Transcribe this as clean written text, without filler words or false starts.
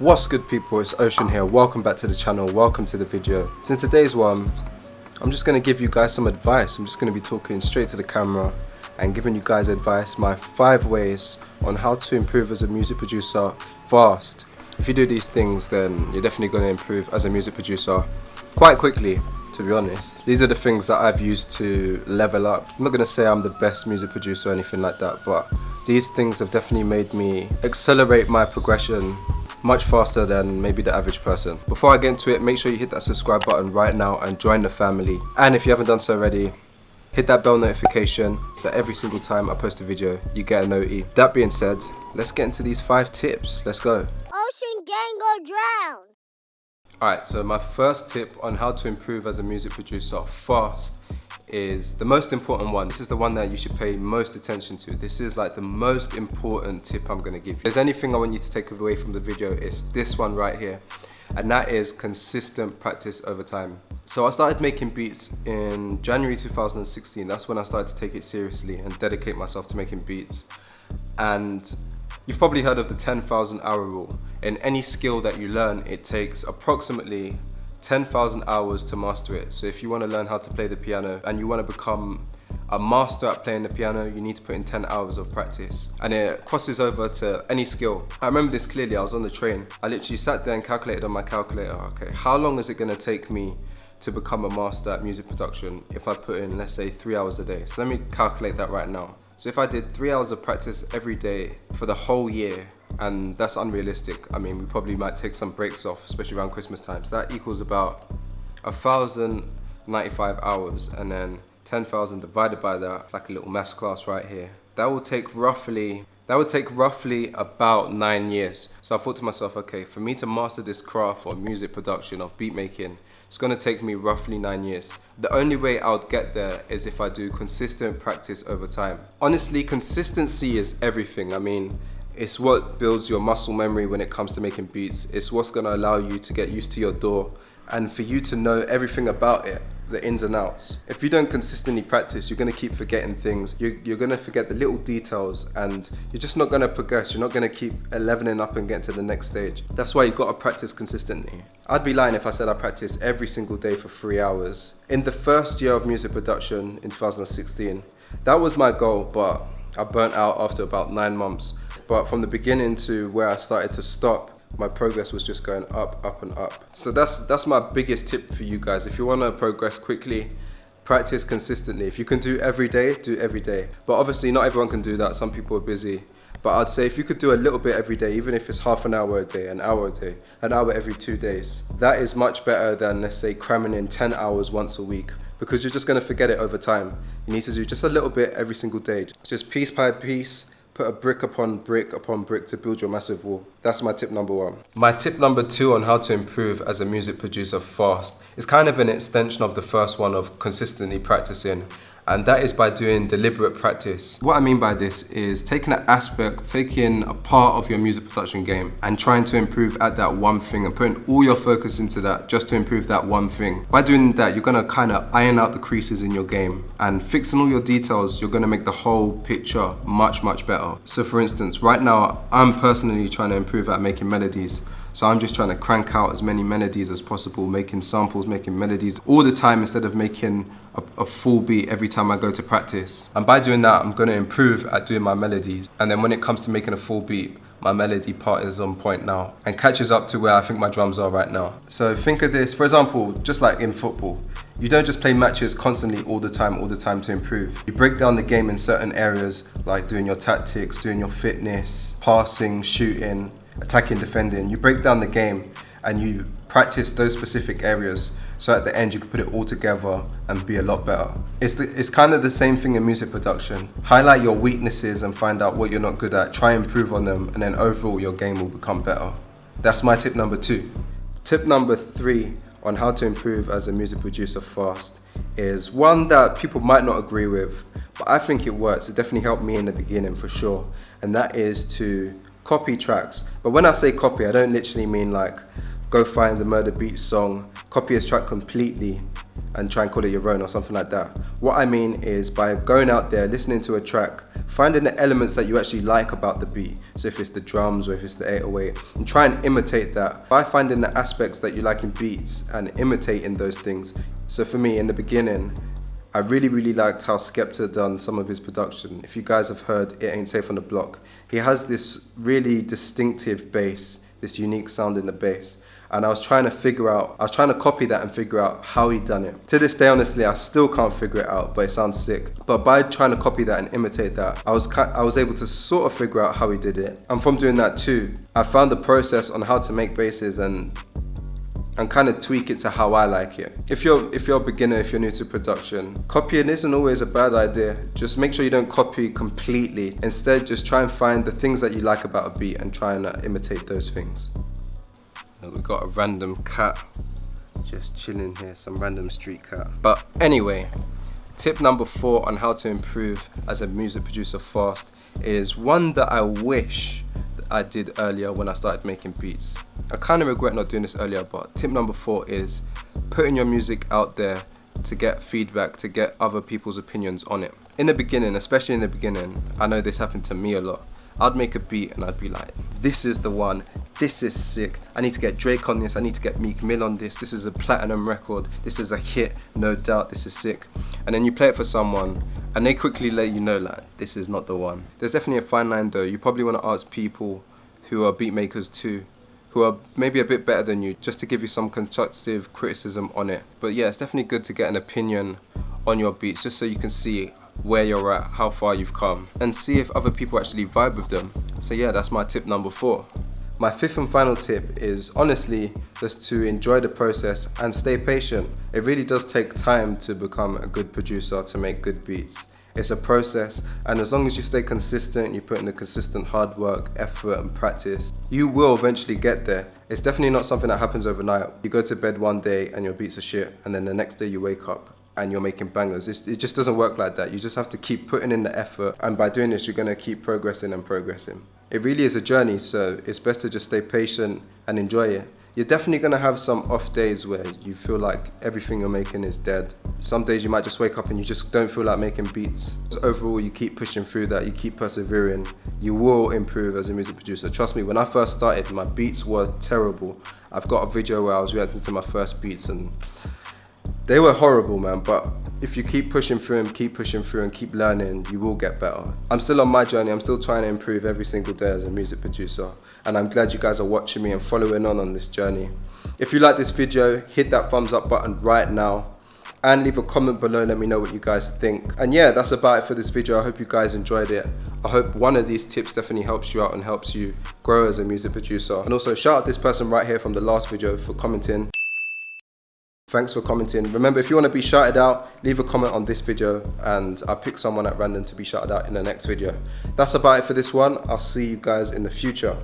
What's good, people? It's Ocean here. Welcome back to the channel. Welcome to the video. In today's one, I'm just going to give you guys some advice. I'm just going to be talking straight to the camera and giving you guys advice, my 5 ways on how to improve as a music producer fast. If you do these things, then you're definitely going to improve as a music producer quite quickly, to be honest. These are the things that I've used to level up. I'm not going to say I'm the best music producer or anything like that, but these things have definitely made me accelerate my progression much faster than maybe the average person. Before I get into it, make sure you hit that subscribe button right now and join the family. And if you haven't done so already, hit that bell notification so every single time I post a video, you get a noti. That being said, let's get into these 5 tips. Let's go. Ocean gang go drown. Alright, so my first tip on how to improve as a music producer fast is the most important one. This is the one that you should pay most attention to. This is like the most important tip I'm gonna give you. If there's anything I want you to take away from the video, it's this one right here. And that is consistent practice over time. So I started making beats in January 2016. That's when I started to take it seriously and dedicate myself to making beats. And you've probably heard of the 10,000 hour rule. In any skill that you learn, it takes approximately 10,000 hours to master it. So if you want to learn how to play the piano and you want to become a master at playing the piano, you need to put in 10 hours of practice. And it crosses over to any skill. I remember this clearly. I was on the train. I literally sat there and calculated on my calculator, okay, how long is it going to take me to become a master at music production if I put in, let's say, 3 hours a day? So let me calculate that right now. So if I did 3 hours of practice every day for the whole year, and that's unrealistic. I mean, we probably might take some breaks off, especially around Christmas time. So that equals about 1,095 hours, and then 10,000 divided by that, it's like a little maths class right here. That would take roughly about 9 years. So I thought to myself, okay, for me to master this craft of music production, of beat making, it's gonna take me roughly 9 years. The only way I would get there is if I do consistent practice over time. Honestly, consistency is everything. I mean, it's what builds your muscle memory when it comes to making beats. It's what's gonna allow you to get used to your DAW and for you to know everything about it, the ins and outs. If you don't consistently practice, you're gonna keep forgetting things. You're gonna forget the little details and you're just not gonna progress. You're not gonna keep leveling up and getting to the next stage. That's why you've gotta practice consistently. I'd be lying if I said I practice every single day for 3 hours. In the first year of music production in 2016, that was my goal, but I burnt out after about 9 months. But from the beginning to where I started to stop, my progress was just going up, up and up. So that's my biggest tip for you guys. If you want to progress quickly, practice consistently. If you can do every day, do every day. But obviously not everyone can do that. Some people are busy. But I'd say if you could do a little bit every day, even if it's half an hour a day, an hour a day, an hour every 2 days, that is much better than, let's say, cramming in 10 hours once a week, because you're just going to forget it over time. You need to do just a little bit every single day. Just piece by piece. Put a brick upon brick upon brick to build your massive wall. That's my tip number 1. My tip number 2 on how to improve as a music producer fast is kind of an extension of the first one of consistently practicing. And that is by doing deliberate practice. What I mean by this is taking a part of your music production game and trying to improve at that one thing and putting all your focus into that just to improve that one thing. By doing that, you're gonna kind of iron out the creases in your game, and fixing all your details, you're gonna make the whole picture much, much better. So for instance, right now, I'm personally trying to improve at making melodies. So I'm just trying to crank out as many melodies as possible, making samples, making melodies all the time instead of making a full beat every time I go to practice. And by doing that, I'm going to improve at doing my melodies. And then when it comes to making a full beat, my melody part is on point now and catches up to where I think my drums are right now. So think of this, for example, just like in football, you don't just play matches constantly all the time to improve. You break down the game in certain areas, like doing your tactics, doing your fitness, passing, shooting, attacking, defending. You break down the game and you practice those specific areas, so at the end you can put it all together and be a lot better. It's kind of the same thing in music production. Highlight your weaknesses and find out what you're not good at, try and improve on them, and then overall your game will become better. That's my tip number 2. Tip number 3 on how to improve as a music producer fast is one that people might not agree with, but I think it works. It definitely helped me in the beginning for sure, and that is to copy tracks. But when I say copy, I don't literally mean like go find the Murder Beats song, copy his track completely and try and call it your own or something like that. What I mean is by going out there, listening to a track, finding the elements that you actually like about the beat. So if it's the drums or if it's the 808, and try and imitate that by finding the aspects that you like in beats and imitating those things. So for me, in the beginning, I really liked how Skepta done some of his production. If you guys have heard It Ain't Safe on the Block, he has this really distinctive bass, this unique sound in the bass. And I was trying to copy that and figure out how he done it. To this day, honestly, I still can't figure it out, but it sounds sick. But by trying to copy that and imitate that, I was able to sort of figure out how he did it. And from doing that too, I found the process on how to make basses and kind of tweak it to how I like it. If you're a beginner, if you're new to production, copying isn't always a bad idea. Just make sure you don't copy completely. Instead, just try and find the things that you like about a beat and try and imitate those things. We've got a random cat just chilling here, some random street cat. But anyway, tip number 4 on how to improve as a music producer fast is one that I wish that I did earlier when I started making beats. I kind of regret not doing this earlier, but tip number 4 is putting your music out there to get feedback, to get other people's opinions on it. In the beginning, especially in the beginning, I know this happened to me a lot. I'd make a beat and I'd be like, this is the one, this is sick, I need to get Drake on this, I need to get Meek Mill on this is a platinum record, this is a hit, no doubt, this is sick. And then you play it for someone and they quickly let you know like, this is not the one. There's definitely a fine line though. You probably want to ask people who are beat makers too, who are maybe a bit better than you, just to give you some constructive criticism on it. But yeah, it's definitely good to get an opinion on your beats just so you can see where you're at, how far you've come, and see if other people actually vibe with them. So yeah, that's my tip number 4. My 5th and final tip is honestly just to enjoy the process and stay patient. It really does take time to become a good producer, to make good beats. It's a process, and as long as you stay consistent, you put in the consistent hard work, effort and practice, you will eventually get there. It's definitely not something that happens overnight. You go to bed one day and your beats are shit, and then the next day you wake up and you're making bangers. It just doesn't work like that. You just have to keep putting in the effort, and by doing this, you're gonna keep progressing and progressing. It really is a journey, so it's best to just stay patient and enjoy it. You're definitely gonna have some off days where you feel like everything you're making is dead. Some days you might just wake up and you just don't feel like making beats. So overall, you keep pushing through that, you keep persevering, you will improve as a music producer. Trust me, when I first started, my beats were terrible. I've got a video where I was reacting to my first beats and they were horrible, man, but if you keep pushing through and keep learning, you will get better. I'm still on my journey. I'm still trying to improve every single day as a music producer, and I'm glad you guys are watching me and following on this journey. If you like this video, hit that thumbs up button right now and leave a comment below. Let me know what you guys think. And yeah, that's about it for this video. I hope you guys enjoyed it. I hope one of these tips definitely helps you out and helps you grow as a music producer. And also shout out this person right here from the last video for commenting. Thanks for commenting. Remember, if you want to be shouted out, leave a comment on this video and I'll pick someone at random to be shouted out in the next video. That's about it for this one. I'll see you guys in the future.